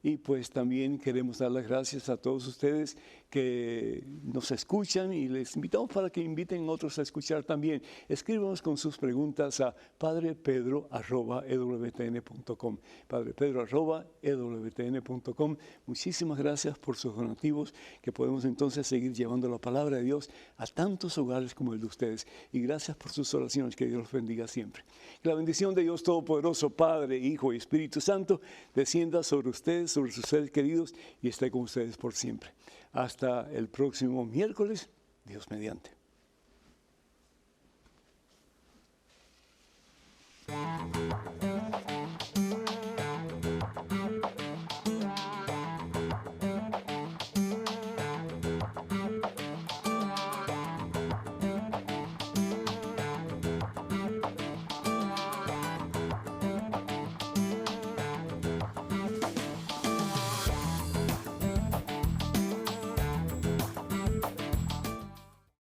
Y pues también queremos dar las gracias a todos ustedes que nos escuchan y les invitamos para que inviten a otros a escuchar también. Escríbanos con sus preguntas a padrepedro@ewtn.com. padrepedro@ewtn.com. Muchísimas gracias por sus donativos, que podemos entonces seguir llevando la palabra de Dios a tantos hogares como el de ustedes. Y gracias por sus oraciones, que Dios los bendiga siempre. Que la bendición de Dios Todopoderoso, Padre, Hijo y Espíritu Santo, descienda sobre ustedes, sobre sus seres queridos y esté con ustedes por siempre. Hasta el próximo miércoles, Dios mediante.